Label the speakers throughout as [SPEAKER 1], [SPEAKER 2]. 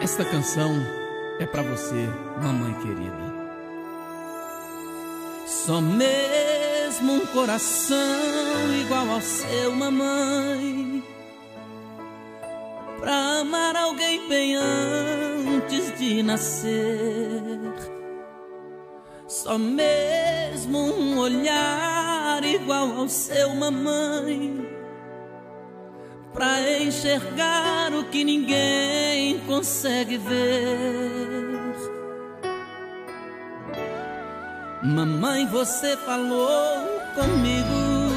[SPEAKER 1] Esta canção é pra você, mamãe querida. Só mesmo um coração igual ao seu, mamãe, pra amar alguém bem antes de nascer. Só mesmo um olhar igual ao seu, mamãe, pra enxergar o que ninguém consegue ver. Mamãe, você falou comigo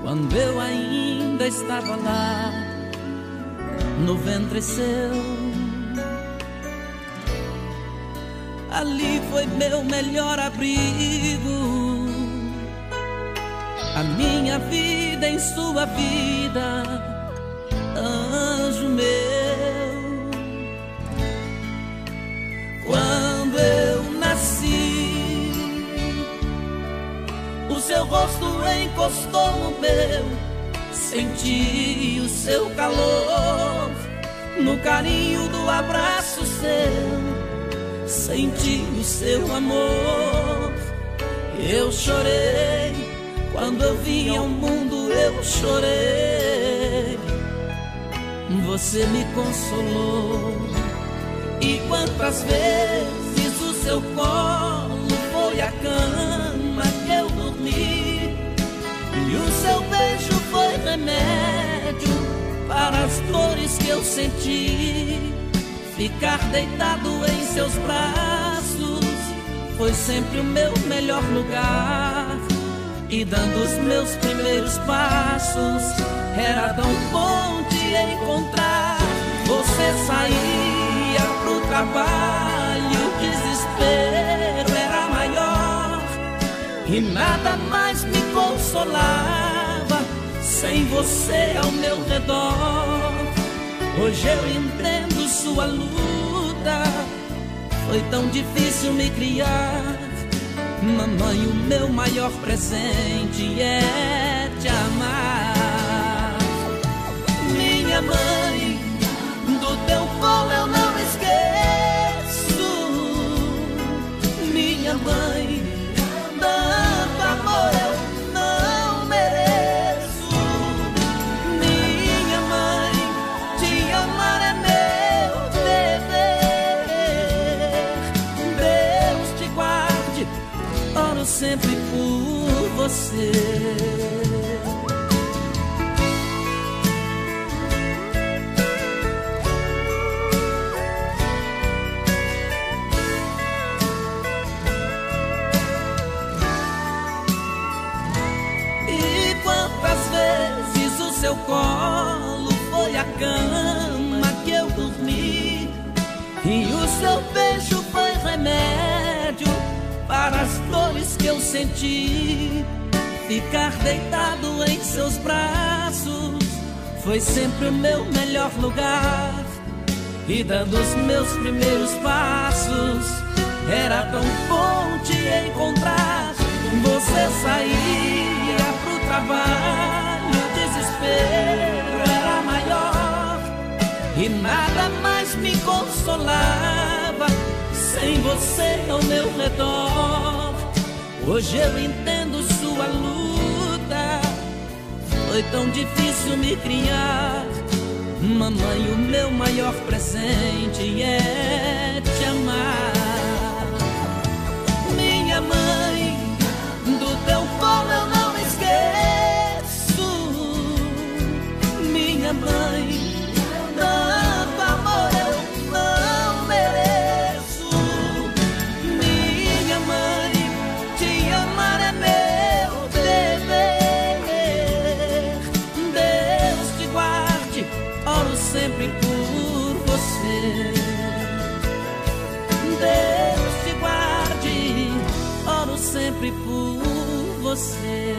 [SPEAKER 1] quando eu ainda estava lá no ventre seu. Ali foi meu melhor abrigo, a minha vida em sua vida, anjo meu. Quando eu nasci, o seu rosto encostou no meu, senti o seu calor no carinho do abraço seu, senti o seu amor. Eu chorei quando eu vim ao mundo, eu chorei. Você me consolou. E quantas vezes o seu colo foi a cama que eu dormi, e o seu beijo foi remédio para as dores que eu senti. Ficar deitado em seus braços foi sempre o meu melhor lugar. E dando os meus primeiros passos, era tão bom te encontrar. Você saía pro trabalho, o desespero era maior, e nada mais me consolava sem você ao meu redor. Hoje eu entendo sua luta, foi tão difícil me criar. Mamãe, o meu maior presente é te amar. Minha mãe, do teu colo eu não esqueço. Minha mãe, tanto amor eu não mereço. Minha mãe, te amar é meu dever. Deus te guarde, oro sempre por você. Seu colo foi a cama que eu dormi, e o seu beijo foi remédio para as dores que eu senti. Ficar deitado em seus braços foi sempre o meu melhor lugar. E dando os meus primeiros passos, era tão bom te encontrar. Você saía pro trabalho, desespero era maior, e nada mais me consolava sem você ao meu redor. Hoje eu entendo sua luta, foi tão difícil me criar. Mamãe, o meu maior presente é te amar. Minha mãe, do teu colo eu não esqueço. Minha mãe, tanto amor eu não mereço. Minha mãe, te amar é meu dever. Deus te guarde, oro sempre por você. Deus te guarde, oro sempre por você.